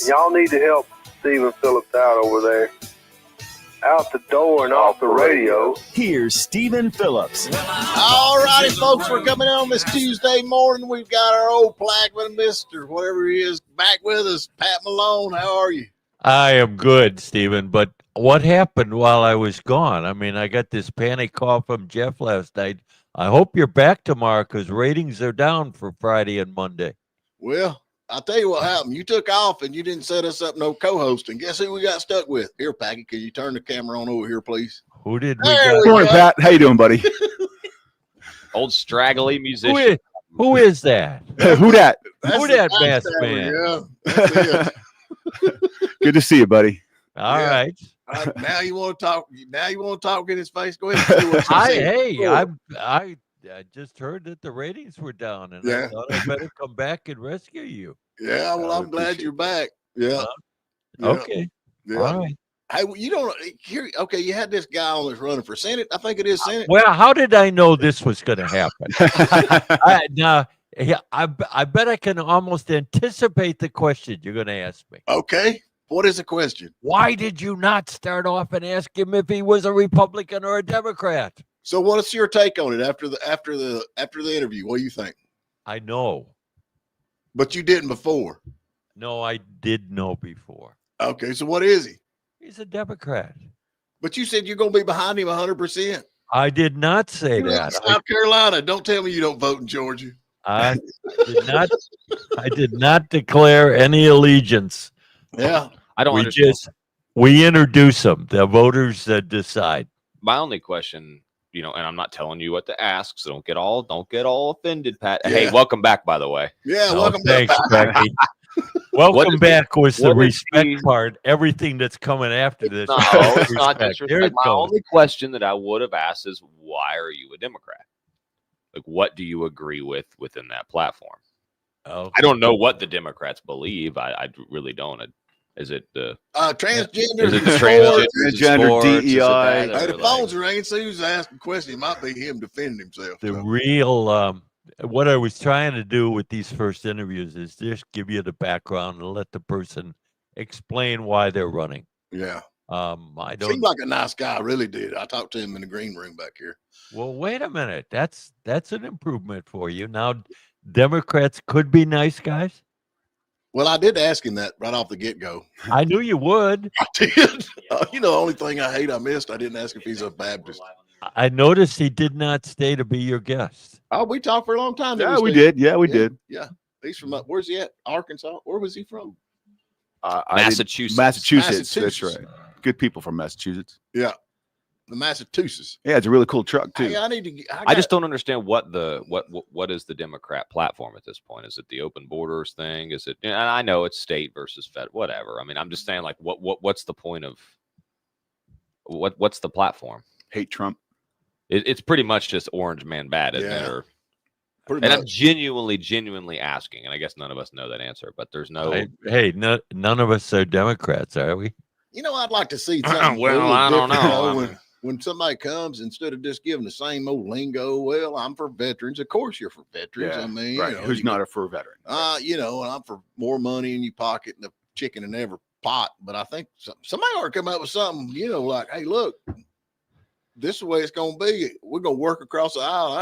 Y'all need to help Stephen Phillips out over there. Out the door and off the radio. Here's Stephen Phillips. All righty, folks, we're coming in on this Tuesday morning. We've got our old plaque with Mr. whatever he is back with us, Pat Malone. How are you? I am good, Stephen, but what happened while I was gone? I mean, I got this panic call from Jeff last night. I hope you're back tomorrow because ratings are down for Friday and Monday. Well, I'll tell you what happened. You took off and you didn't set us up no co-host. And guess who we got stuck with? Here, Packy, can you turn the camera on over here, please? Who did we There got? we Morning, go. Pat. How you doing, buddy? Old straggly musician. Who is that? Who dat? Who the that masked backstabber, man? Yeah, that's it. Good to see you, buddy. All Yeah. right. Now you want to talk? Now you want to talk in his face? Go ahead. And do what you said. I just heard that the ratings were down, and Yeah. I thought I better come back and rescue you. Yeah, well, I'm glad you're back. Yeah. Yeah. Okay. Yeah. All right. Hey, you don't here. Okay, you had this guy on that's running for Senate. I think it is Senate. Well, how did I know this was going to happen? I bet I can almost anticipate the question you're going to ask me. Okay, what is the question? Why did you not start off and ask him if he was a Republican or a Democrat? So, what's your take on it after the interview? What do you think? I know. But you didn't before. No, I did know before. Okay, so what is he? He's a Democrat. But you said you're going to be behind him 100%. I did not say You live in that. South Carolina. Don't tell me you don't vote in Georgia. I did not declare any allegiance. Yeah. I don't understand. We introduce them. The voters decide. My only question, and I'm not telling you what to ask, so don't get all offended, Pat. Yeah. Hey, welcome back, by the way. Yeah. Oh, Welcome thanks, back. Becky. Welcome back was the what is respect the- part. Everything that's coming after this. No, is it's not respect. There disrespect. it My goes. only question that I would have asked is, why are you a Democrat? Like, what do you agree with within that platform? Okay. I don't know what the Democrats believe. I really don't. Is it the Transgender. is it the sport. Transgender, sports? Is it DEI. that, Hey, or the like- phones are ringing. So who's asking a question? It might be him defending himself. The So. real what I was trying to do with these first interviews is just give you the background and let the person explain why they're running. Yeah. I don't. Seemed like a nice guy. I really did. I talked to him in the green room back here. Well, wait a minute. That's an improvement for you. Now, Democrats could be nice guys. Well, I did ask him that right off the get-go. I knew you would. I did. The only thing I missed, I didn't ask if he's a Baptist. I noticed he did not stay to be your guest. Oh, we talked for a long time. didn't Yeah, we Steve? did. Yeah, we did. Yeah. He's from, where's he at? Arkansas? Where was he from? Massachusetts. Massachusetts. That's Massachusetts. right. Good people from Massachusetts. The Massachusetts. Yeah, it's a really cool truck too. Hey, I need to. I just don't understand what is the Democrat platform at this point. Is it the open borders thing? Is it? And I know it's state versus fed, whatever. I mean, I'm just saying, like, what's the point of what's the platform? Hate Trump. It's pretty much just orange man bad, isn't it? Yeah. Or, Pretty and I'm much. genuinely asking, and I guess none of us know that answer, but there's no. Hey, none of us are Democrats, are we? I'd like to see something. Well, a little I don't different, know. When somebody comes, instead of just giving the same old lingo, well, I'm for veterans. Of course, you're for veterans. Yeah, I mean, right. Who's not a fur veteran? and I'm for more money in your pocket and the chicken in every pot. But I think somebody ought to come up with something, like, hey, look, this is the way it's going to be. We're going to work across the aisle.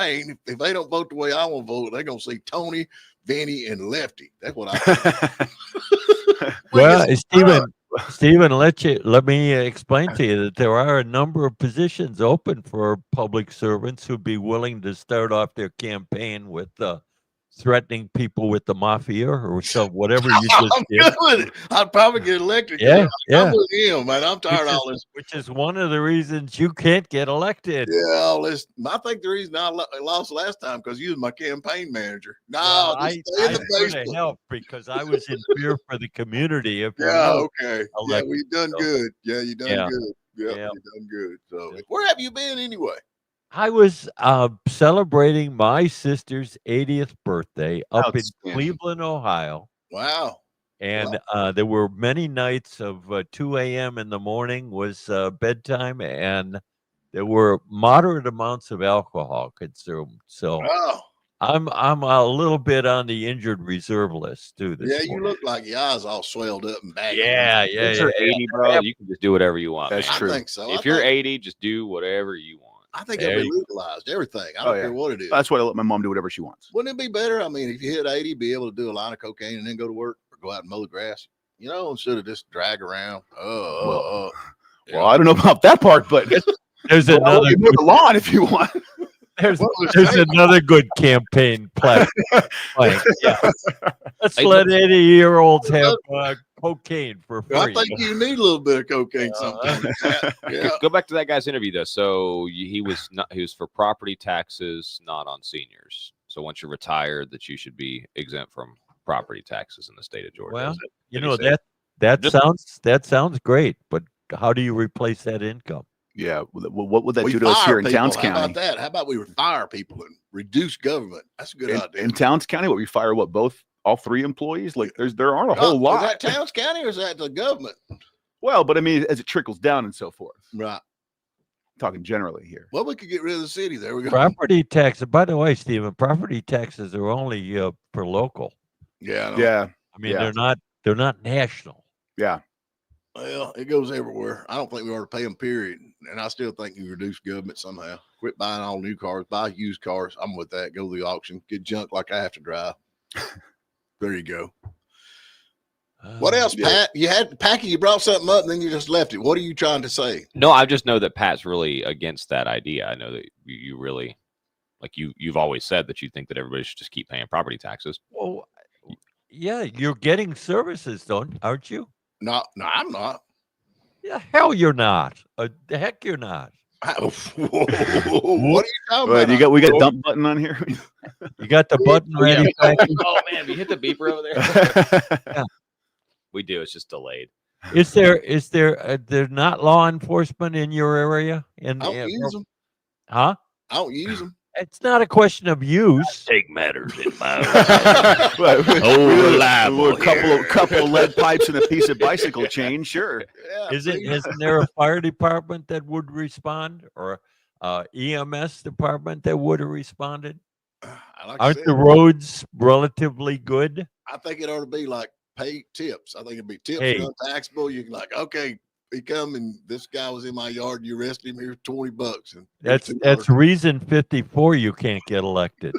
If they don't vote the way I want to vote, they're going to see Tony, Vinny, and Lefty. That's what I think. Well, Stephen, let me explain to you that there are a number of positions open for public servants who'd be willing to start off their campaign with threatening people with the mafia or whatever you just I'm did. good with it. I'd probably get elected. Yeah, I'm with him, man. I'm tired of all this. Which is one of the reasons you can't get elected. Yeah, all this. I think the reason I lost last time because you was my campaign manager. No, Well, just stay in the couldn't basement. help because I was in fear for the community. If you Yeah, know. okay. Yeah, elected, well, you done so. good. Yeah, you done Yeah. good. Yeah, Yeah. you done good. So, where have you been anyway? I was celebrating my sister's 80th birthday up in Outstanding. Cleveland, Ohio. Wow. And there were many nights of 2 a.m. in the morning was bedtime, and there were moderate amounts of alcohol consumed. So Oh, I'm a little bit on the injured reserve list too. This Yeah, you morning. look like your eyes all swelled up and baggy. Yeah. Once you're 80, bro, you can just do whatever you want. That's man. true. I think so. If you're 80, just do whatever you want. I think There it'll be you legalized. Everything. I Oh, don't yeah. care what it is. That's why I let my mom do whatever she wants. Wouldn't it be better? I mean, if you hit 80, be able to do a line of cocaine and then go to work or go out and mow the grass, instead of just drag around. Well, Yeah. I don't know about that part, but There's I'll let another you mow the lawn if you want. there's What was there's that? another good campaign plan. Yeah. Let's Hey, let 80-year-olds have cocaine for I free. think you need a little bit of cocaine sometimes. Yeah. Go back to that guy's interview though. So he was for property taxes, not on seniors. So once you're retired, that you should be exempt from property taxes in the state of Georgia. Well, Is it? you Did he know say it? that Just- sounds great, but how do you replace that income? Yeah. What would that We do to us fire here in people. Towns How County? about that? How about we fire people and reduce government? That's a good idea. In Towns County, what we fire all 3 employees? Like there aren't a whole Is lot. that Towns County or is that the government? Well, but I mean, as it trickles down and so forth. Right. Talking generally here. Well, we could get rid of the city. There we go. Property taxes. By the way, Stephen, property taxes are only for local. Yeah. I know. Yeah. I mean, Yeah. they're not national. Yeah. Well, it goes everywhere. I don't think we ought to pay them, period. And I still think you reduce government somehow. Quit buying all new cars, buy used cars. I'm with that. Go to the auction, get junk like I have to drive. There you go. What else, Yeah. Pat? You had Packy, you brought something up and then you just left it. What are you trying to say? No, I just know that Pat's really against that idea. I know that you really you've always said that you think that everybody should just keep paying property taxes. Well, yeah, you're getting services, aren't you? No, I'm not. Yeah, hell, you're not. The heck, you're not. What are you talking Well, about? we got a dump button on here. You got the button ready. Oh man, you hit the beeper over there. We do. It's just delayed. Is there not law enforcement in your area? I don't use them. Huh? I don't use them. It's not a question of use. Take matters in my We're a couple of lead pipes and a piece of bicycle chain. Sure. Yeah, Isn't there a fire department that would respond, or EMS department that would have responded? like I Aren't said, the roads relatively good? I think it ought to be like pay tips. I think it'd be tips Hey. are untaxable. You can okay, he come and this guy was in my yard and you arrested him. Here's $20. And That's $2. reason 54 you can't get elected.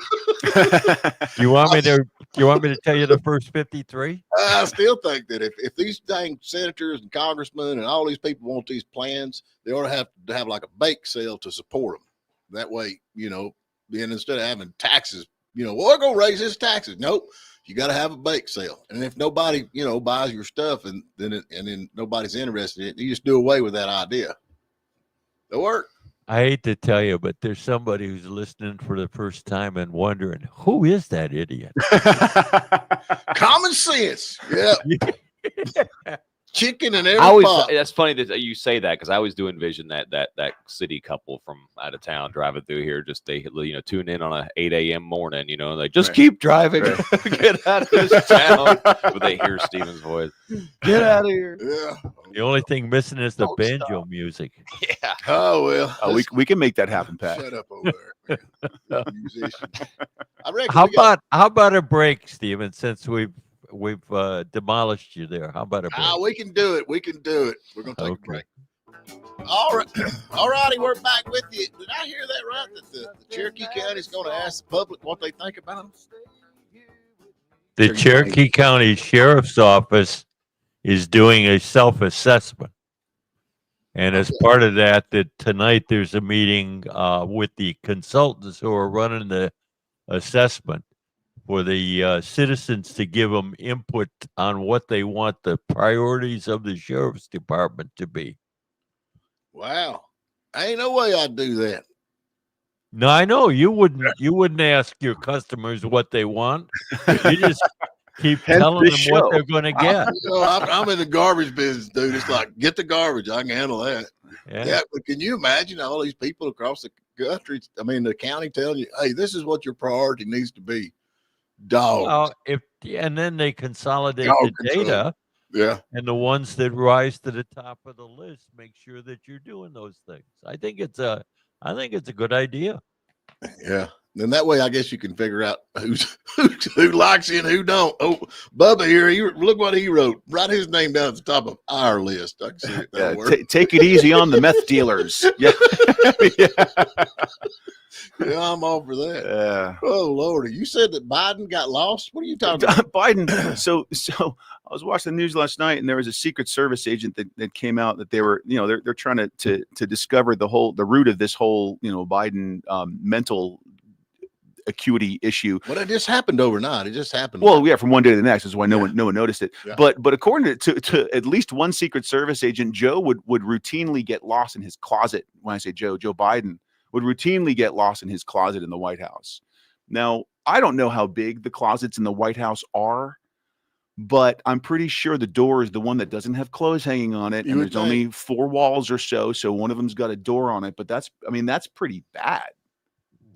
You want me to tell you the first 53? I still think that if these dang senators and congressmen and all these people want these plans, they ought to have like a bake sale to support them. That way, then instead of having taxes, we're gonna raise his taxes. Nope. You got to have a bake sale. And if nobody, buys your stuff and then nobody's interested in it, you just do away with that idea. It'll work. I hate to tell you, but there's somebody who's listening for the first time and wondering, who is that idiot? Common sense. Yeah. Chicken and every I always pot. that's funny that you say that because I always do envision that city couple from out of town driving through here. Just they tune in on a 8 a.m. morning. They just keep driving, get out of this town. But they hear Steven's voice. Get out of here. Yeah. The only thing missing is the Don't banjo stop. music. Yeah. Oh, well. we can make that happen, Pat. Shut up over there. man. Musician. I reckon How we got- about a break, Steven, since we've demolished you there? How about a break? we can do it. We can do it. We're going to take a Okay. break. All right. All righty. We're back with you. Did I hear that right? That the Cherokee County is going to ask the public what they think about them? The Cherokee County Sheriff's Office is doing a self-assessment. And as part of that tonight there's a meeting with the consultants who are running the assessment for the citizens to give them input on what they want the priorities of the sheriff's department to be. Wow. Ain't no way I'd do that. No, I know you wouldn't ask your customers what they want. You just keep Hence telling them this what show. they're going to get. I'm in the garbage business, dude. It's like, get the garbage. I can handle that. Yeah. But can you imagine all these people across the country, the county telling you, hey, this is what your priority needs to be. Dog. Well, and then they consolidate Dog the control. data, Yeah. and the ones that rise to the top of the list make sure that you're doing those things. I think it's a good idea. Yeah. And that way, I guess you can figure out who likes you and who don't. Oh, Bubba here, look what he wrote. Write his name down at the top of our list. I can see it. Yeah, take it easy on the meth dealers. Yeah. Yeah, I'm all for that. Oh, Lordy. You said that Biden got lost? What are you talking about? Biden. So I was watching the news last night, and there was a Secret Service agent that came out that they were, they're trying to discover the root of this whole, Biden mental mental acuity issue. Well, it just happened overnight. It just happened. Well, yeah, from one day to the next is why no one noticed it. Yeah. But according to at least one Secret Service agent, Joe would routinely get lost in his closet. When I say Joe Biden would routinely get lost in his closet in the White House. Now, I don't know how big the closets in the White House are, but I'm pretty sure the door is the one that doesn't have clothes hanging on it, and there's only 4 walls or so one of them's got a door on it. But that's pretty bad.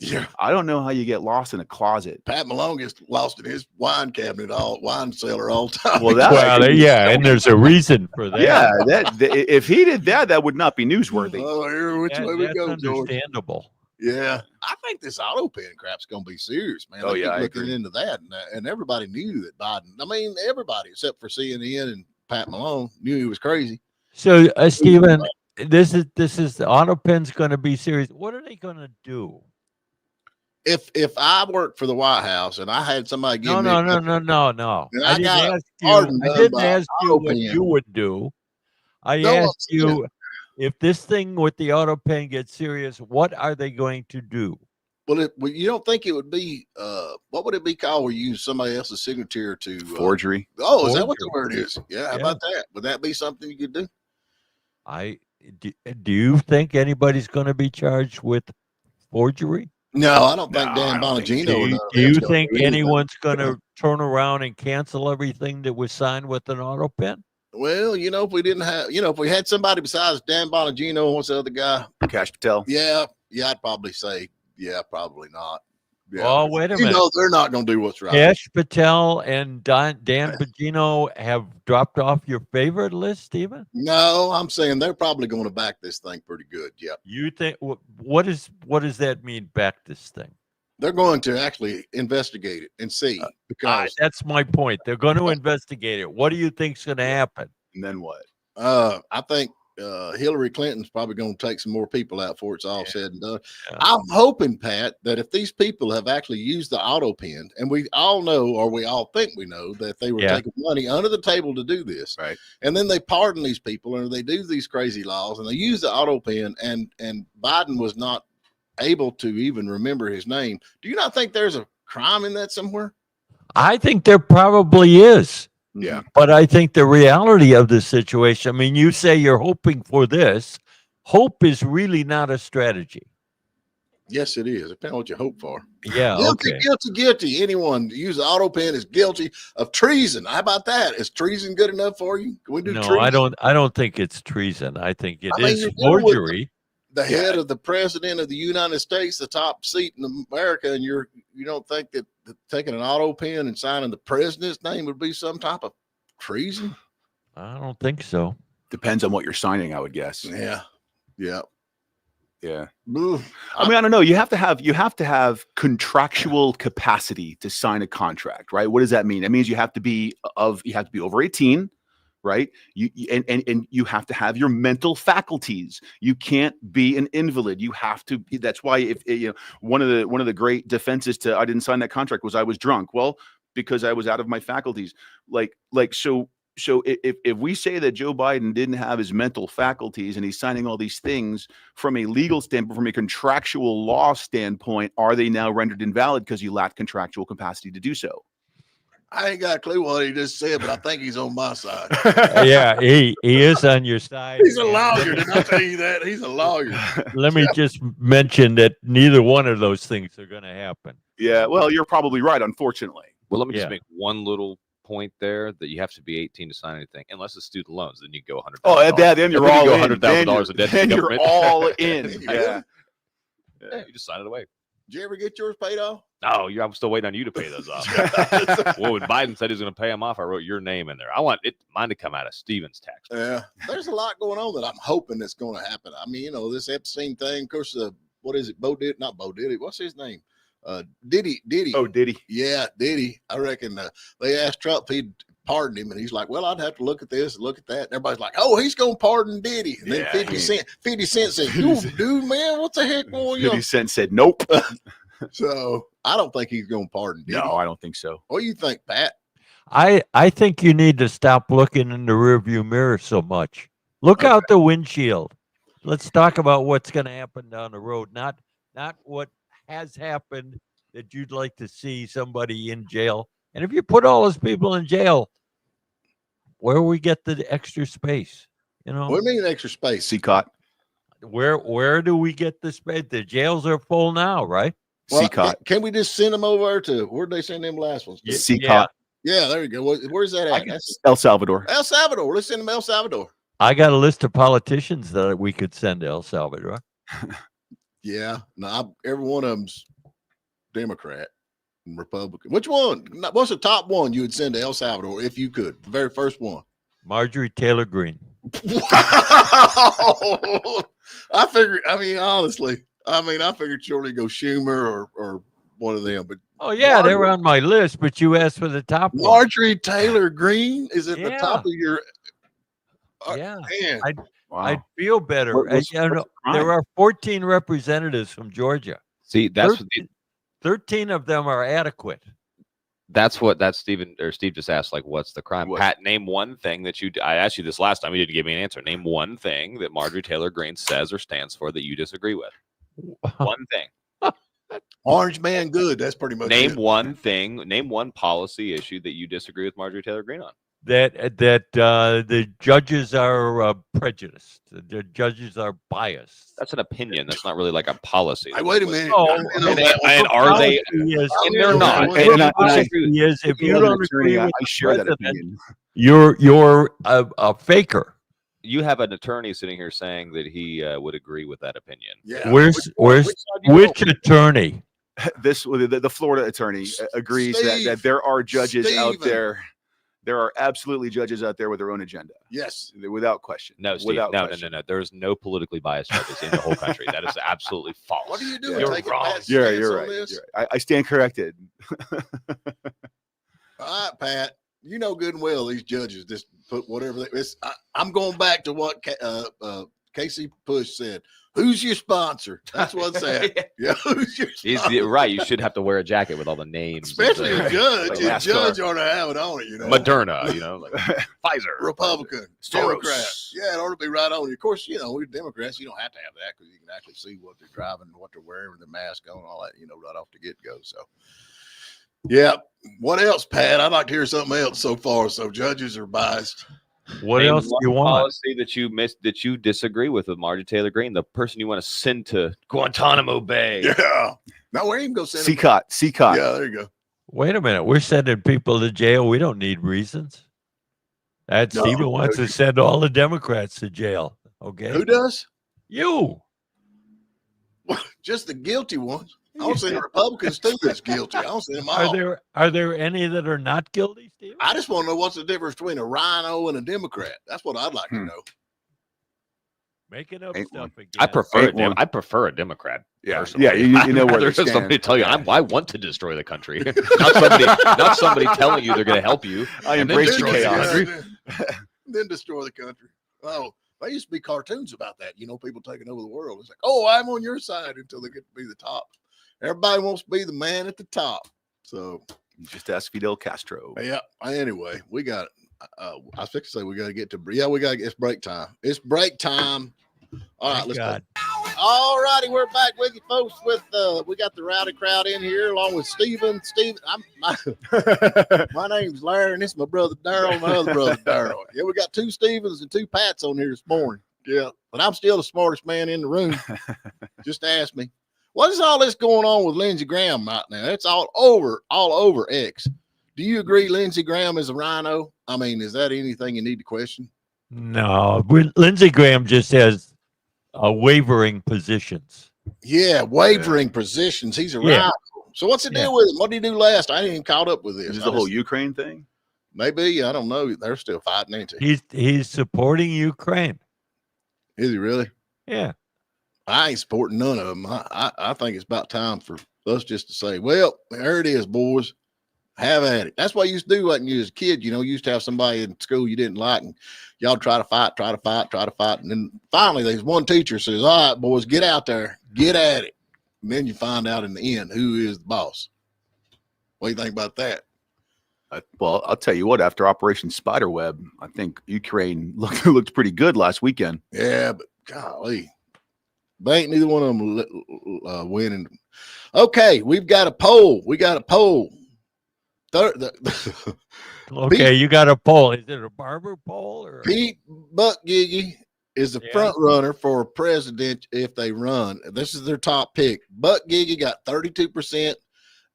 Yeah, I don't know how you get lost in a closet. Pat Malone gets lost in his wine cellar all the time. Well, yeah, and there's a reason for that. Yeah, if he did that would not be newsworthy. Oh, here, which way we that's go, George? understandable. Yeah, I think this auto pen crap's going to be serious, man. Oh, yeah, I looking agree. into that, and everybody knew that Biden. I mean, everybody except for CNN and Pat Malone knew he was crazy. So, Stephen, this is the auto pen's going to be serious. What are they going to do? If I worked for the White House and I had somebody give me No. And I I got didn't ask you auto what pen. you would do. I No, asked you if this thing with the auto pen gets serious, what are they going to do? Well, you don't think it would be what would it be called where you use somebody else's signature to Forgery. Oh, is that what the word is? Yeah, how about that? Would that be something you could do? Do you think anybody's going to be charged with forgery? No, I don't think Dan Bongino. Do you think anyone's going to turn around and cancel everything that was signed with an auto pen? Well, if we didn't have, if we had somebody besides Dan Bongino, what's the other guy? Cash Patel. Yeah, I'd probably say, probably not. Yeah. Oh, wait a minute. They're not going to do what's right. Cash Patel and Dan Bongino have dropped off your favorite list, Stephen? No, I'm saying they're probably going to back this thing pretty good. Yep. You think what does that mean? Back this thing? They're going to actually investigate it and see because that's my point. They're going to investigate it. What do you think's going to happen? And then what? I think Hillary Clinton's probably going to take some more people out before it's all said and done. Yeah. I'm hoping, Pat, that if these people have actually used the auto pen, and we all know, or we all think we know, that they were taking money under the table to do this, right? And then they pardon these people, and they do these crazy laws, and they use the auto pen, and Biden was not able to even remember his name. Do you not think there's a crime in that somewhere? I think there probably is. Yeah. But I think the reality of the situation, I mean, you say you're hoping for this. Hope is really not a strategy. Yes, it is. Depending on what you hope for. Yeah. Guilty. Anyone to use the auto pen is guilty of treason. How about that? Is treason good enough for you? Can we do treason? I don't think it's treason. I think it is forgery. The head of the president of the United States, the top seat in America, and you don't think that taking an auto pen and signing the president's name would be some type of treason? I don't think so. Depends on what you're signing, I would guess. Yeah. I mean, I don't know. You have to have contractual capacity to sign a contract, right? What does that mean? That means you have to be over 18. Right. And you have to have your mental faculties. You can't be an invalid. You have to. That's why if one of the great defenses to I didn't sign that contract was I was drunk. Well, because I was out of my faculties. So if we say that Joe Biden didn't have his mental faculties and he's signing all these things from a legal standpoint, from a contractual law standpoint, are they now rendered invalid because you lack contractual capacity to do so? I ain't got a clue what he just said, but I think he's on my side. Yeah, he is on your side. He's a lawyer. Did I tell you that? He's a lawyer. Let me just mention that neither one of those things are going to happen. Yeah, well, you're probably right, unfortunately. Well, let me just make one little point there that you have to be 18 to sign anything, unless it's student loans. Then you go $100,000. Oh, then you're all in. $100,000 a debt. Then you're all in. Yeah, you just sign it away. Did you ever get yours paid off? No, I'm still waiting on you to pay those off. Well, when Biden said he was going to pay them off, I wrote your name in there. I want mine to come out of Stephen's tax. Yeah, there's a lot going on that I'm hoping that's going to happen. I mean, this Epstein thing. Of course, what is it? Not Bo Diddley. What's his name? Diddy. Oh, Diddy. Yeah, Diddy. I reckon they asked Trump if he'd pardon him, and he's like, "Well, I'd have to look at this and look at that." And everybody's like, "Oh, he's gonna pardon Diddy." And then 50 Cent said, "You dude, man, what the heck going on?" 50 Cent said, "Nope." So I don't think he's gonna pardon Diddy. No, I don't think so. What do you think, Pat? I think you need to stop looking in the rearview mirror so much. Look out the windshield. Let's talk about what's going to happen down the road, not what has happened that you'd like to see somebody in jail. And if you put all those people in jail, where do we get the extra space? You know, What do you mean extra space? CCOT. where do we get the space? The jails are full now, right? Well, CCOT. can we just send them over to where'd they send them last ones? to? CCOT. Yeah, there you go. Where's that at? That's El Salvador. El Salvador. Let's send them El Salvador. I got a list of politicians that we could send to El Salvador. Yeah, no, every one of them's Democrat and Republican. Which one? What's the top one you would send to El Salvador if you could? The very first one. Marjorie Taylor Greene. I figured. I mean, honestly, I figured surely go Schumer or one of them. But Oh yeah, they were on my list, but you asked for the top one. Marjorie Taylor Greene is at the Yeah. top of your. Yeah. Man. Wow. I'd feel better. What's the crime? There are 14 representatives from Georgia. See, that's 13 of them are adequate. Steve just asked, like, what's the crime? What? Pat, name one thing that I asked you this last time. You didn't give me an answer. Name one thing that Marjorie Taylor Greene says or stands for that you disagree with. One thing. Orange man, good. That's pretty much Name it. one thing. Name one policy issue that you disagree with Marjorie Taylor Greene on. That the judges are prejudiced. The judges are biased. That's an opinion. That's not really like a policy. Hey, wait a minute. Oh, I know and, that one. and are they? Yes, And they're not. And I- if you don't agree with I share that the opinion. president, you're a faker. You have an attorney sitting here saying that he would agree with that opinion. Yeah. Where's side you which attorney? The Florida attorney agrees Steve. that there are judges out Steven. there. There are absolutely judges out there with their own agenda, Yes. without question. No, Steve. Without No. question. There is no politically biased judges in the whole country. That is absolutely false. What are you doing? You're Taking wrong. Pat's You're stance on right. this? You're right. I stand corrected. All right, Pat. You know good and well these judges just put whatever I'm going back to what Casey Push said. Who's your sponsor? That's what's that. Yeah, who's your sponsor? Right. You should have to wear a jacket with all the names. Especially a judge. Like A NASCAR. judge ought to have it on it, you know. Moderna, like Pfizer. Republican, Soros. Democrat. Yeah, it ought to be right on you. Of course, we're Democrats. You don't have to have that because you can actually see what they're driving, what they're wearing, with the mask on, all that, right off the get-go. So, yeah. What else, Pat? I'd like to hear something else so far. So judges are biased. What Name else do one you want? policy that you missed that you disagree with Marjorie Taylor Greene, the person you want to send to Guantanamo Bay. Yeah. Now, where you can go send them? CCOT. Yeah, there you go. Wait a minute. We're sending people to jail. We don't need reasons. That No, Stephen wants to send all the Democrats to jail. Okay. Who does? You. Just the guilty ones. I don't see the Republicans too that's guilty. I don't see them all. Are there any that are not guilty, Stephen? I just want to know what's the difference between a rhino and a Democrat. That's what I'd like to know. Making up Ain't stuff again. I prefer Ain't one. I prefer a Democrat. Yeah. personally. Yeah, you know where There's they stand. somebody tell you I want to destroy the country. not somebody telling you they're going to help you. I and then embrace destroy the chaos. country. Then destroy the country. Oh, there used to be cartoons about that. People taking over the world. It's like, oh, I'm on your side until they get to be the top. Everybody wants to be the man at the top. So, Just ask Fidel Castro. yeah. Anyway, we got it. I was fixing to say we got to get to. Yeah, we got to get. It's break time. It's break time. All right, Thank let's God. go. All righty, we're back with you folks. We got the rowdy crowd in here along with Steven. My name's Larry, and this is my brother Darryl, and my other brother Darryl. Yeah, we got two Stevens and two Pats on here this morning. Yeah, but I'm still the smartest man in the room. Just ask me. What is all this going on with Lindsey Graham right now? It's all over X. Do you agree Lindsey Graham is a rhino? I mean, is that anything you need to question? No, Lindsey Graham just has wavering positions. Yeah, wavering positions. He's a Yeah. rhino. So what's the deal with him? What did he do last? I ain't even caught up with this. Is this the whole Ukraine thing? Maybe, I don't know. They're still fighting, ain't they? He's supporting Ukraine. Is he really? Yeah. I ain't supporting none of them. I think it's about time for us just to say, well, there it is, boys. Have at it. That's what you used to do when you was a kid. You used to have somebody in school you didn't like, and y'all try to fight. And then finally, there's one teacher says, all right, boys, get out there, get at it. And then you find out in the end who is the boss. What do you think about that? Well, I'll tell you what, after Operation Spiderweb, I think Ukraine looked pretty good last weekend. Yeah, but golly, they ain't neither one of them winning. Okay, we've got a poll. Okay, you got a poll. Is it a barber poll or Pete Buttigieg is the front runner for president if they run. This is their top pick. Buttigieg got 32%.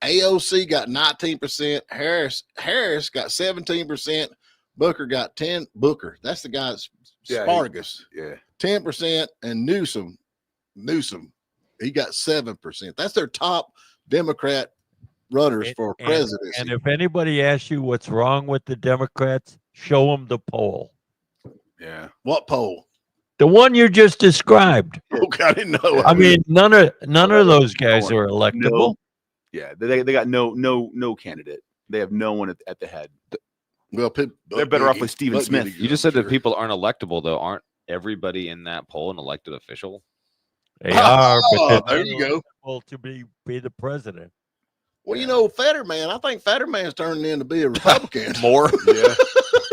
AOC got 19%. Harris got 17%. Booker got 10. Booker, that's the guy that's Spartacus. 10%. And Newsom, he got 7%. That's their top Democrat runners for presidency. And if anybody asks you what's wrong with the Democrats, show them the poll. Yeah. What poll? The one you just described. Okay, I didn't know. I mean, none of those guys are electable. No. Yeah, they got no candidate. They have no one at the head. Well, they're better off with Stephen Smith. You just said that people aren't electable, though. Aren't everybody in that poll an elected official? They are, but there you go. To be the president. Well, Fetterman, I think Fetterman's turning in to be a Republican. More? Yeah.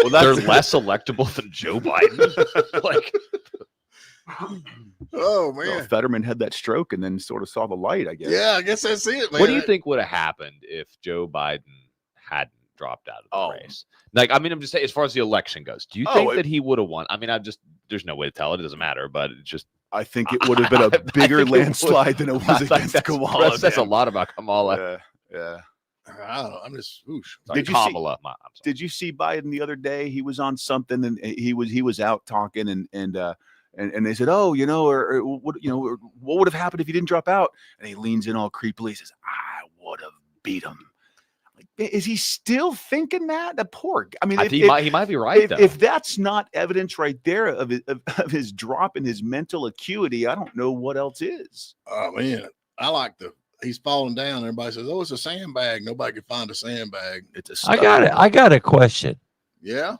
Well, they're less electable than Joe Biden. Like, oh, man. Well, Fetterman had that stroke and then sort of saw the light, I guess. Yeah, I guess that's it, man. what do you think would have happened if Joe Biden hadn't dropped out of the race? Like, I mean, I'm just saying, as far as the election goes, do you think that he would have won? I mean, there's no way to tell it. It doesn't matter, but it's just. I think it would have been a bigger landslide than it was against Kamala. That says a lot about Kamala. Yeah. I don't know. I'm just whoosh. Did you Kamala? Did you see Biden the other day? He was on something and he was out talking and they said, oh, what would have happened if he didn't drop out? And he leans in all creepily. He says, I would have beat him. Like, is he still thinking that? The poor. I mean, he might be right. If that's not evidence right there of his drop in his mental acuity, I don't know what else is. Oh man, I like he's falling down. Everybody says, "Oh, it's a sandbag." Nobody can find a sandbag. It's a. I got a question. Yeah.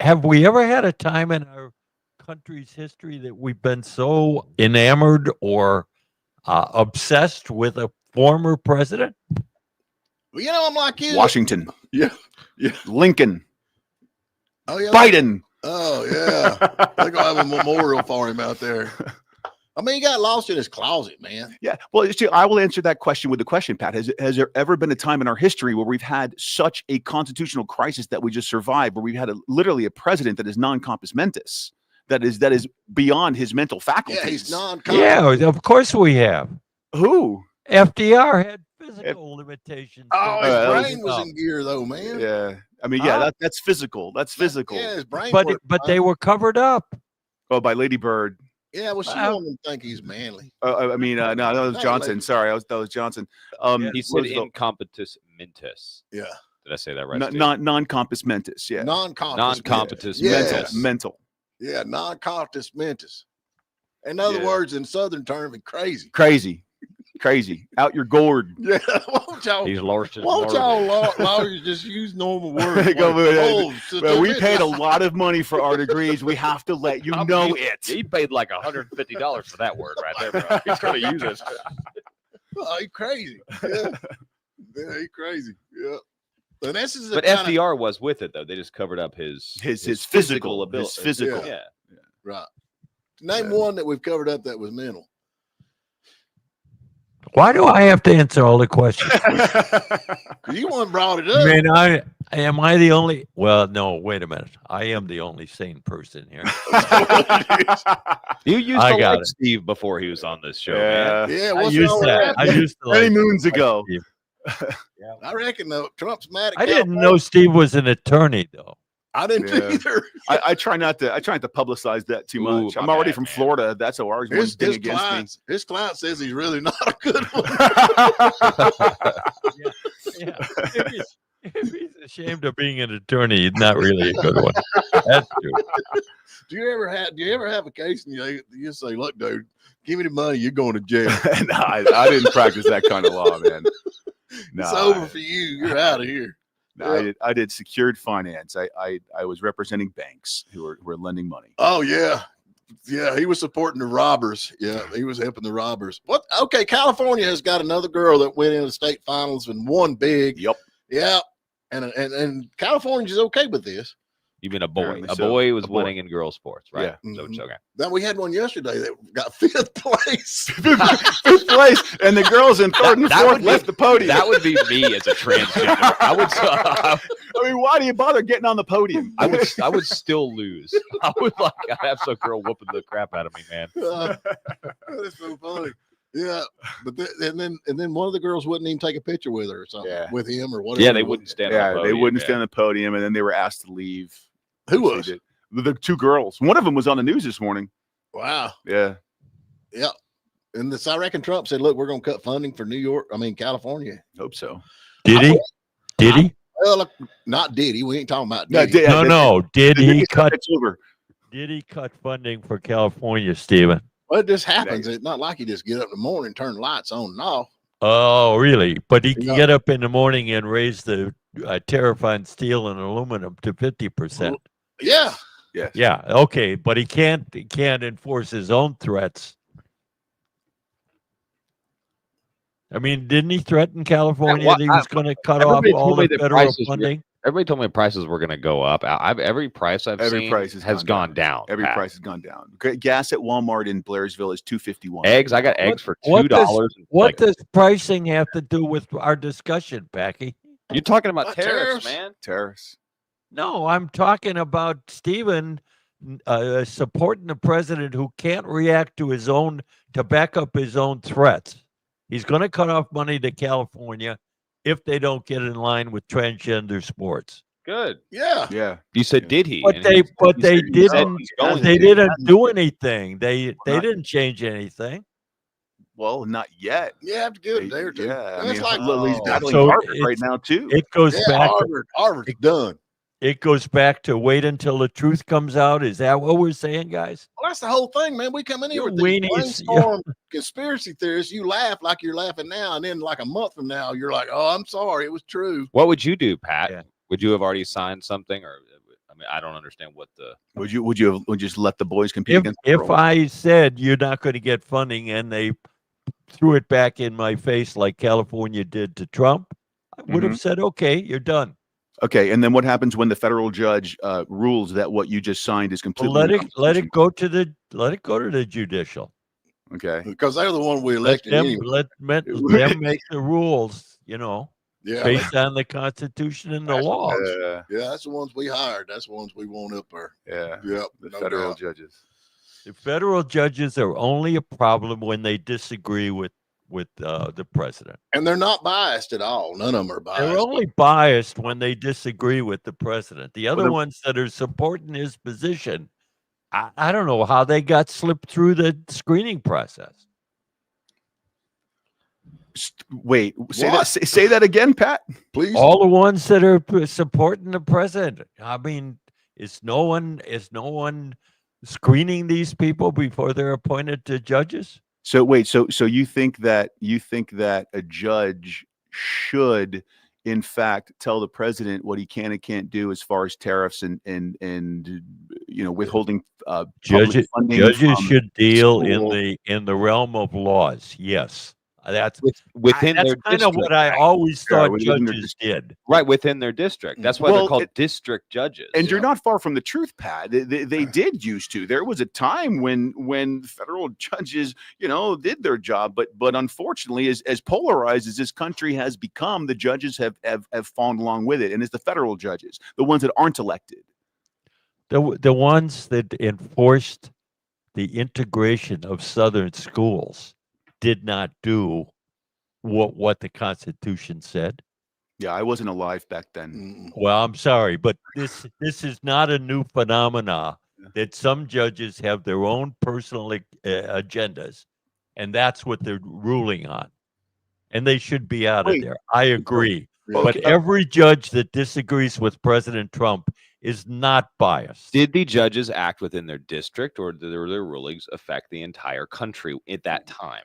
Have we ever had a time in our country's history that we've been so enamored or obsessed with a former president? Well, I'm like you. Washington. Yeah. Lincoln. Oh yeah. Biden. Oh yeah. They're gonna have a memorial for him out there. I mean, he got lost in his closet, man. Yeah. Well, I will answer that question with the question, Pat. Has there ever been a time in our history where we've had such a constitutional crisis that we just survived, where we've had literally a president that is non-compos mentis, that is beyond his mental faculties? Yeah, he's non-compos. Yeah, of course we have. Who? FDR had physical limitations. Oh, his brain was in gear, though, man. Yeah. I mean, that's physical. That's physical. Yeah, his brain. But they were covered up. Oh, by Lady Bird. Yeah, well, she don't think he's manly. I mean, no, that was Johnson. Sorry, that was Johnson. He said incompetence mentis. Yeah. Did I say that right? Non-compos mentis. Yeah. Non-competence mental. Yeah, non-competence mentis. In other words, in Southern term, crazy. Crazy. Out your gourd. Yeah. Won't y'all lawyers just use normal words? Well, we paid a lot of money for our degrees. We have to let you know it. He paid like $150 for that word right there, bro. He's going to use it. Oh, he's crazy. Yeah. He's crazy. Yeah. But FDR was with it, though. They just covered up his physical ability. His physical. Yeah. Right. Name one that we've covered up that was mental. Why do I have to answer all the questions? You one brought it up. I mean, am I the only? Well, no. Wait a minute. I am the only sane person here. You used to like Steve before he was on this show. Man. Yeah. I used to many moons ago. Yeah. I reckon though Trump's mad at I didn't know Steve was an attorney though. I didn't either. I try not to publicize that too much. I'm already from Florida. That's how ours was thing against me. His client says he's really not a good one. If he's ashamed of being an attorney, he's not really a good one. That's true. Do you ever have a case and you say, look, dude, give me the money, you're going to jail. No, I didn't practice that kind of law, man. No, It's over for you. You're out of here. No, Yeah. I did secured finance. I was representing banks who were lending money. Oh yeah. Yeah, he was supporting the robbers. Yeah, he was helping the robbers. What? Okay, California has got another girl that went into state finals and won big. Yep. Yeah, and California's okay with this. You mean a boy? Apparently A so. boy was A boy. winning in girls' sports, right? Yeah. So it's okay. Now we had one yesterday that got 5th place. Fifth place, and the girls in third and That fourth would be- left the podium. That would be me as a transgender. I mean, why do you bother getting on the podium? I would still lose. I would I'd have some girl whooping the crap out of me, man. That's so funny. Yeah, but and then one of the girls wouldn't even take a picture with her or something, Yeah. with him or whatever. Yeah, they wouldn't stand. on the Yeah, they podium, wouldn't yeah. stand on the podium, and then they were asked to leave. Who Which was? they did. The two girls. One of them was on the news this morning. Wow. Yeah. Yeah. And I reckon Trump said, look, we're going to cut funding for California. Hope so. Did he? Did he? Well, look, not did he? We ain't talking about No, did he? No. Did he cut? It's over. Did he cut funding for California, Stephen? Well, it just happens. It's not like you just get up in the morning and turn the lights on and off. Oh, really? But he can Yeah. get up in the morning and raise the tariff on steel and aluminum to 50%. Yeah. Yes. Yeah, okay, but he can't enforce his own threats. I mean, didn't he threaten California that he was going to cut off everybody all told me the that federal prices were- funding? Everybody told me prices were going to go up. Every price I've Every seen price has gone down. Every Pat. price has gone down. Gas at Walmart in Blairsville is $2.51. Eggs, I got eggs for What $2. What does pricing have to do with our discussion, Packy? You're talking about Tariffs. tariffs, man. Tariffs. No, I'm talking about Stephen supporting the president who can't react to his own, to back up his own threats. He's going to cut off money to California if they don't get in line with transgender sports. Good. Yeah. Yeah. You said, did he? But And they he- but he they said he said didn't he's going they to. didn't do anything. They not- didn't change anything. Well, not yet. You have to give it a day or two. Yeah. I And it's mean, like, Lily's Oh. battling So Harvard right it's- now, too. It goes yeah, back Harvard's done. it goes back to wait until the truth comes out. Is that what we're saying, guys? Well, that's the whole thing, man. We come in here You with these weenies, brainstorm conspiracy theorists. You laugh like you're laughing now, and then like a month from now, you're like, "Oh, I'm sorry, it was true." What would you do, Pat? Yeah. Would you have already signed something, or I mean, I don't understand what the. Would you just let the boys compete If against the if girls? I said you're not going to get funding and they threw it back in my face like California did to Trump, I would have said, okay, you're done. Okay, and then what happens when the federal judge rules that what you just signed is Well, completely let it go to the judicial. Okay. Because they're the one we Let elected them anyway. them make the rules, Yeah, based on the Constitution and the laws. yeah, that's the ones we hired. That's the ones we want up there. Yeah. Yep, The no federal doubt. judges. The federal judges are only a problem when they disagree with the president. And they're not biased at all. None of them are biased. They're only biased when they disagree with the president. The other the- ones that are supporting his position, I don't know how they got slipped through the screening process. Wait, say What? say that again, Pat. Please. All the ones that are supporting the president. I mean, is no one screening these people before they're appointed to judges? So wait, so you think that a judge should in fact tell the president what he can and can't do as far as tariffs and withholding public funding Judges from should deal school. in the realm of laws. Yes. That's Within that's their kind of district, what I right? always Yeah, thought within their judges did. Right within their district. That's why Well, they're called district judges. And you're not far from the truth, Pat. They did used to. There was a time when federal judges, did their job, but unfortunately, as polarized as this country has become, the judges have fallen along with it, and it's the federal judges, the ones that aren't elected. The ones that enforced the integration of Southern schools did not do what the Constitution said. Yeah, I wasn't alive back then. Well, I'm sorry, but this is not a new phenomena that some judges have their own personal agendas, and that's what they're ruling on. And they should be out of Wait. there. I agree. But every judge that disagrees with President Trump is not biased. Did the judges act within their district, or did their rulings affect the entire country at that time?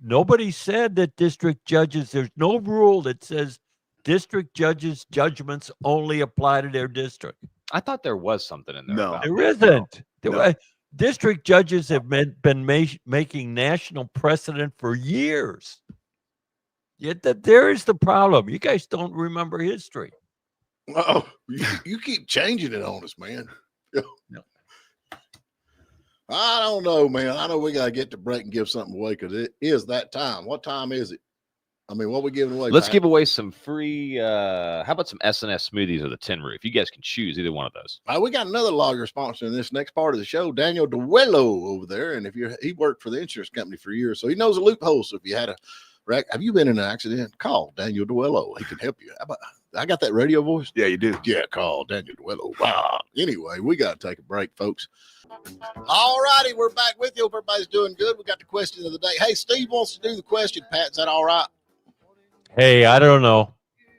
Nobody said that district judges, there's no rule that says district judges' judgments only apply to their district. I thought there was something in there. No. about There that. isn't. District judges have been making national precedent for years. Yet there is the problem. You guys don't remember history. Oh, you keep changing it on us, man. No. I don't know, man. I know we got to get to break and give something away because it is that time. What time is it? I mean, what are we giving away? Let's Pat? give away some free. How about some S&S smoothies or the Tin Roof? You guys can choose either one of those. We got another lawyer sponsor in this next part of the show, Daniel DeWello over there. And he worked for the insurance company for years, so he knows the loophole. So if you had a wreck, have you been in an accident? Call Daniel DeWello. He can help you. How about, I got that radio voice? Yeah, you do. Yeah, call Daniel DeWello. Wow. Anyway, we got to take a break, folks. All righty, we're back with you. Hope everybody's doing good. We got the question of the day. Hey, Steve wants to do the question, Pat. Is that all right? Hey, I don't know.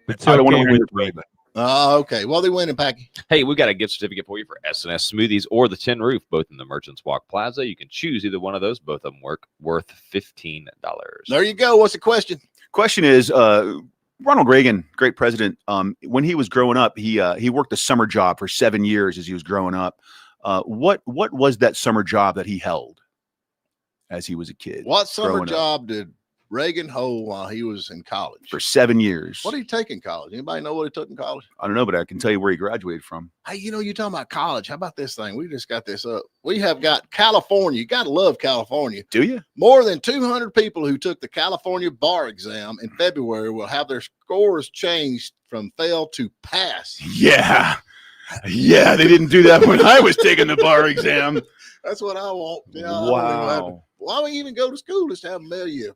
It's I don't want okay to win with your me. brain. Okay. Well, they winning, Packy. Hey, we got a gift certificate for you for S&S Smoothies or the Tin Roof, both in the Merchants Walk Plaza. You can choose either one of those. Both of them worth $15. There you go. What's the question? Question is, Ronald Reagan, great president. When he was growing up, he worked a summer job for 7 years as he was growing up. What was that summer job that he held as he was a kid? What summer growing up? job did Reagan hold while he was in college? For 7 years. What did he take in college? Anybody know what he took in college? I don't know, but I can tell you where he graduated from. Hey, you're talking about college. How about this thing? We just got this up. We have got California. You got to love California. Do you? More than 200 people who took the California bar exam in February will have their scores changed from fail to pass. Yeah. Yeah, they didn't do that when I was taking the bar exam. That's what I want. Wow. Why would we even go to school? Just have them mail you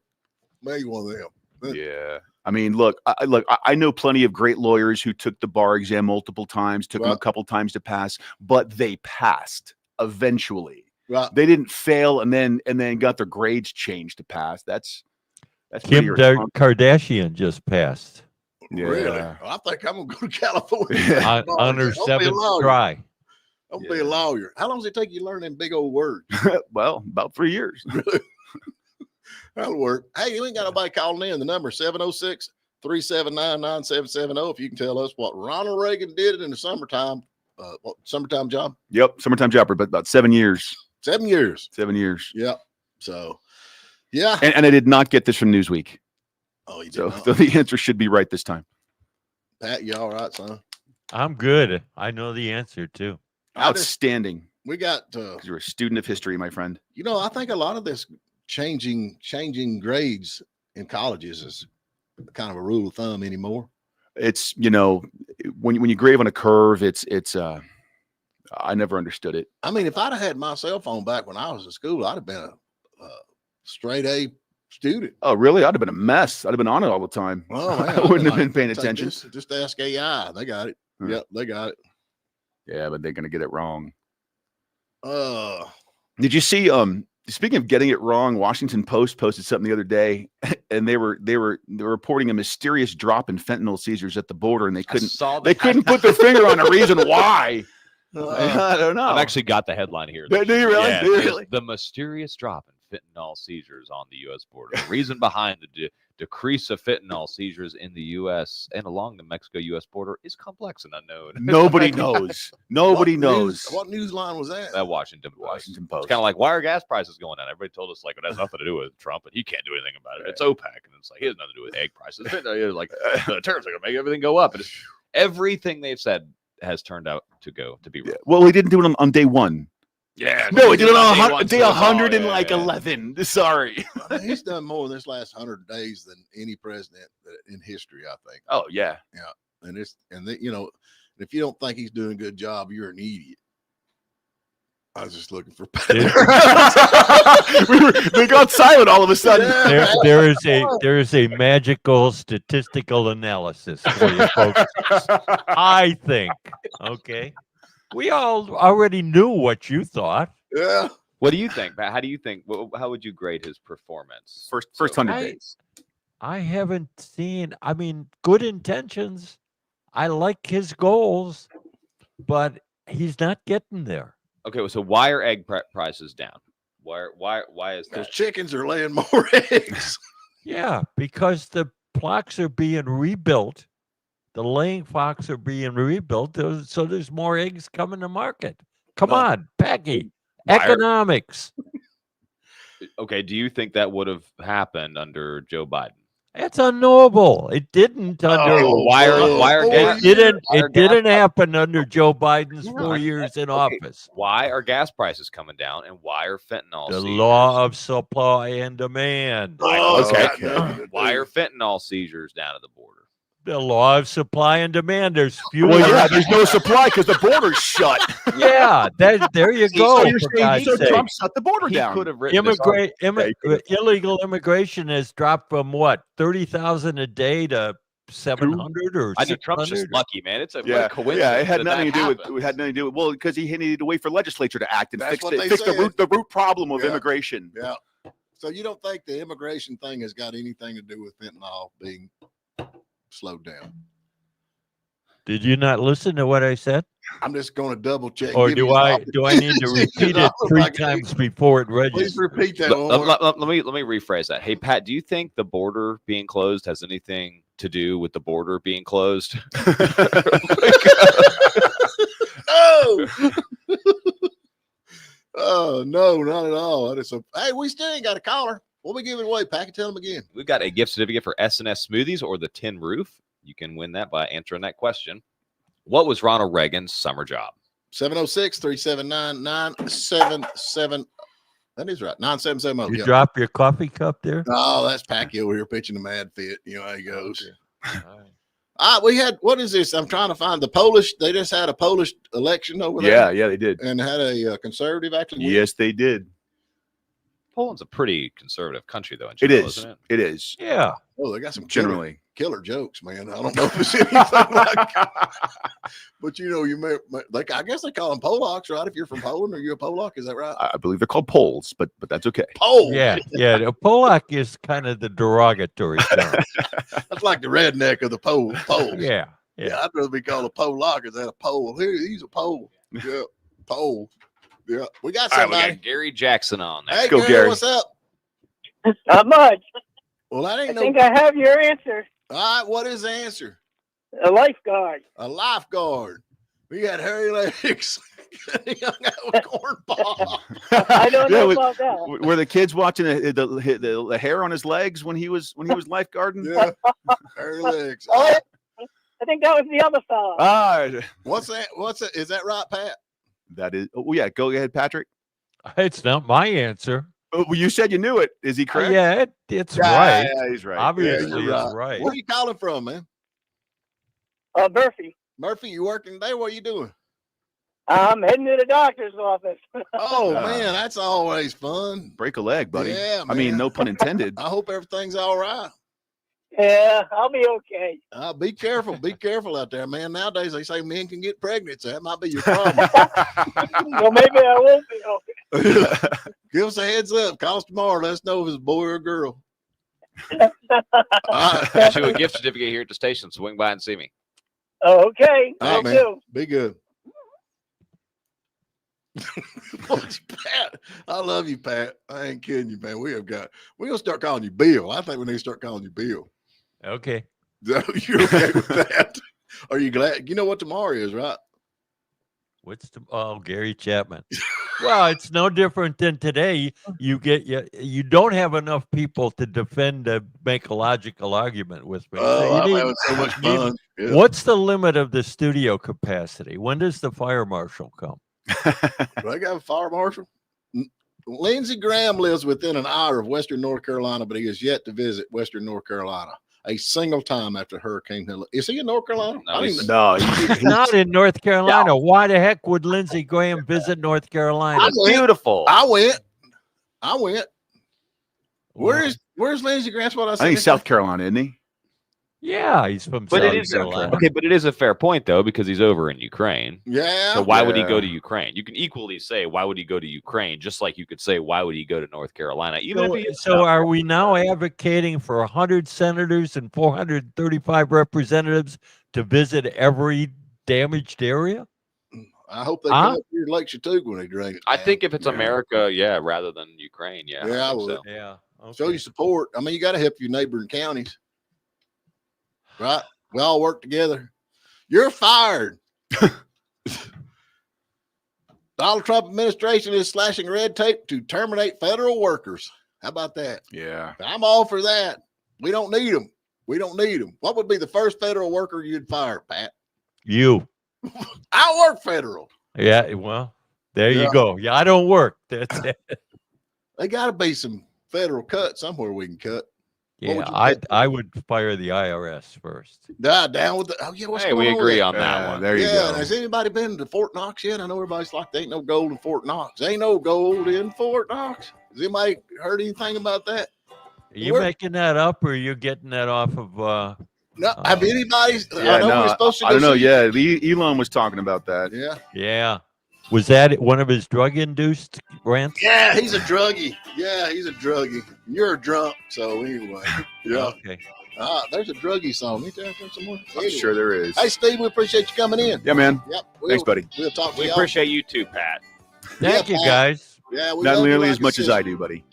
one of them. Yeah. I mean, look, I know plenty of great lawyers who took the bar exam multiple times, took them a couple times to pass, but they passed eventually. Right. They didn't fail and then got their grades changed to pass. That's Kim Kardashian just passed Yeah. Really? Well, I think I'm gonna go to California. on her seventh try. Don't be a lawyer. How long does it take you to learn them big old words? Well, about 3 years. That'll work. Hey, you ain't got nobody calling in. The number 706-379-9770. If you can tell us what Ronald Reagan did in the summertime, summertime job. Yep, summertime job for about 7 years. 7 years. 7 years. Yep. So, yeah. And I did not get this from Newsweek. Oh, you did So not. the answer should be right this time. Pat, you all right, son? I'm good. I know the answer too. Outstanding. We got. Because you're a student of history, my friend. I think a lot of this changing grades in colleges is kind of a rule of thumb anymore. It's when you grade on a curve, it's I never understood it. I mean, if I'd have had my cell phone back when I was in school, I'd have been a straight A student. Oh, really? I'd have been a mess. I'd have been on it all the time. Oh, man, I wouldn't have been paying attention. Just ask AI. They got it. Huh. Yep, they got it. Yeah, but they're gonna get it wrong. Uh, Did you see? Speaking of getting it wrong, Washington Post posted something the other day, and they were reporting a mysterious drop in fentanyl seizures at the border, and they couldn't put their finger on a reason why. I don't know. I've actually got the headline here. Do you really? Yeah, Do you really? The mysterious drop in fentanyl seizures on the U.S. border. The reason behind the decrease of fentanyl seizures in the U.S. and along the Mexico-U.S. border is complex and unknown. Nobody knows. Nobody knows. What news line was that? That Washington Post. It's kind of like, why are gas prices going down? Everybody told us like it has nothing to do with Trump, and he can't do anything about it. It's OPEC, and it's like he has nothing to do with egg prices. Like the tariffs are going to make everything go up. And everything they've said has turned out to be wrong. Yeah. Well, he didn't do it on day one. Yeah, no, he did it on day 100 and yeah, like 11. Sorry. I mean, he's done more in this last 100 days than any president in history, I think. Oh yeah, yeah. And if you don't think he's doing a good job, you're an idiot. I was just looking for. They got silent all of a sudden. There is a magical statistical analysis for you folks. I think. Okay. We all already knew what you thought. Yeah. What do you think, Pat? How do you think? How would you grade his performance? First 100 days. I haven't seen. I mean, good intentions. I like his goals, but he's not getting there. Okay, so why are egg prices down? Why is Because that? chickens are laying more eggs. Yeah, because the flocks are being rebuilt. The laying flocks are being rebuilt, so there's more eggs coming to market. Come on, Peggy. Why are- Economics. Okay, do you think that would have happened under Joe Biden? It's unknowable. It didn't under. why are gas? It didn't happen under Joe Biden's 4 years in office. Why are gas prices coming down, and why are fentanyl The seizures? law of supply and demand. Okay. Okay. Why are fentanyl seizures down at the border? The law of supply and demand. There's fewer. Well, yeah, there's no supply because the border's shut. Yeah, there you go. So you're for saying God's sake. Trump shut the border He down. could have written this article. Illegal immigration has dropped from what 30,000 a day to 700 or I think Trump's just 600. lucky, man. It's a what a Yeah, coincidence. yeah, it had that nothing to do with. happened. It had nothing to do with. Well, because he needed to wait for legislature to act and That's fix what they the said. root problem of Yeah. immigration. Yeah. So you don't think the immigration thing has got anything to do with fentanyl being slowed down? Did you not listen to what I said, I'm just going to double check. or Give do you I his- do I need to repeat it If 3 I can- times before it Please registers? repeat that one. Let me rephrase that. Hey, Pat, do you think the border being closed has anything to do with the border being closed? No. Oh no, not at all. Hey, we still ain't got a caller. What we giving away, Pack? Tell them again. We've got a gift certificate for S&S Smoothies or the Tin Roof. You can win that by answering that question. What was Ronald Reagan's summer job? 706-379-977. That is right. 9770. You Yeah. drop your coffee cup there. Oh, that's Packy over here pitching a mad fit. You know how he goes. All right. We had, what is this? I'm trying to find the Polish. They just had a Polish election over there. Yeah, they did. And had a conservative actually. win. Yes, they did. Poland's a pretty conservative country, though. In It general, is. isn't it? It is. Yeah. Oh, they got some Generally. killer jokes, man. I don't know if it's anything like, but you know, I guess they call them Polacks, right? If you're from Poland, are you a Polak? Is that right? I believe they're called Poles, but that's okay. Pole. Yeah. The Polak is kind of the derogatory term. That's like the redneck of the Poles. Yeah. Yeah, I'd rather be called a Polak than a Pole. Here, he's a Pole. Yeah, Pole. Yeah, we got All right, somebody. we got Gary Jackson on there. Hey, Go, Gary, Gary. what's up? Not much. Well, that I ain't think no. I have your answer. All right, what is the answer? A lifeguard. A lifeguard. We got hairy legs. He hung out with cornball. I don't know Yeah, about that. Were the kids watching the hair on his legs when he was lifeguarding? Yeah, hairy legs. Oh, I think that was the other fellow. What's that? Is that right, Pat? That is. Oh yeah, go ahead, Patrick. It's not my answer. Oh, well, you said you knew it. Is he correct? Yeah, it's right. Yeah, he's right. Obviously, you're it's right. Where are you calling from, man? Murphy. Murphy, you working today? What are you doing? I'm heading to the doctor's office. Oh, man, that's always fun. Break a leg, buddy. Yeah, I mean, man. no pun intended. I hope everything's all right. Yeah, I'll be okay. Be careful. Be careful out there, man. Nowadays, they say men can get pregnant, so that might be your problem. Well, maybe I won't be okay. Give us a heads up. Call us tomorrow. Let us know if it's a boy or a girl. All right. Got you a gift certificate here at the station. Swing by and see me. Okay, All right, will man. do. Be good. Pat, I love you, Pat. I ain't kidding you, man. We're gonna start calling you Bill. I think we need to start calling you Bill. Okay. So you're okay with that? Are you glad? You know what tomorrow is, right? Gary Chapman. Well, it's no different than today. You don't have enough people to defend to make a logical argument with me. So I'm you need- having so much fun. Yeah. What's the limit of the studio capacity? When does the fire marshal come? Do I got a fire marshal? Lindsey Graham lives within an hour of Western North Carolina, but he has yet to visit Western North Carolina a single time after Hurricane Hillary. Is he in North Carolina? No, I didn't he's- know. No, He's not in North Carolina. Why the heck would Lindsey Graham visit North Carolina? Beautiful. I went. Where's Lindsey Graham? That's what I I said. think South Carolina, isn't he? Yeah, he's from But South it is Carolina. okay. But it is a fair point though, because he's over in Ukraine. Yeah. So why would he Yeah. go to Ukraine? You can equally say why would he go to Ukraine, just like you could say why would he go to North Carolina? Even So, if he so are we now advocating for 100 senators and 435 representatives to visit every damaged area? I hope they Huh? come up here to Lake Chautauqua when they drink it. I man. think if it's Yeah. America, yeah, rather than Ukraine, yeah, Yeah, I think would. so. Yeah. Show you support. I mean, you got to help your neighboring counties, right? We all work together. You're fired. Donald Trump administration is slashing red tape to terminate federal workers. How about that? Yeah. I'm all for that. We don't need them. We don't need them. What would be the first federal worker you'd fire, Pat? You. I work federal. Yeah. Well, there Yeah. you go. Yeah, I don't work. That's it. They got to be some federal cut somewhere we can cut. What Yeah, would you I would fire the IRS first. Down with the. Oh yeah, what's Hey, going we on with agree that? on that one. There you Yeah, go. has anybody been to Fort Knox yet? I know everybody's like, there ain't no gold in Fort Knox. Ain't no gold in Fort Knox. Has anybody heard anything about that? Are you Where- making that up, or are you getting that off of? No, have anybody? Yeah, I know no, we're supposed to. I Go don't know. see- Yeah, Elon was talking about that. Yeah, Yeah. Was that one of his drug-induced rants? yeah. He's a druggie. Yeah, he's a druggie. You're a drunk. So anyway, yeah. Okay. There's a druggie song. Ain't there somewhere? I'm Anyway. sure there is. Hey, Steve, we appreciate you coming in. Yeah, man. Yep. Thanks, buddy. We'll talk to We you. appreciate you too, Pat. Thank you, Pat. guys. Yeah, we Not love you nearly like as much a as I sister. do, buddy.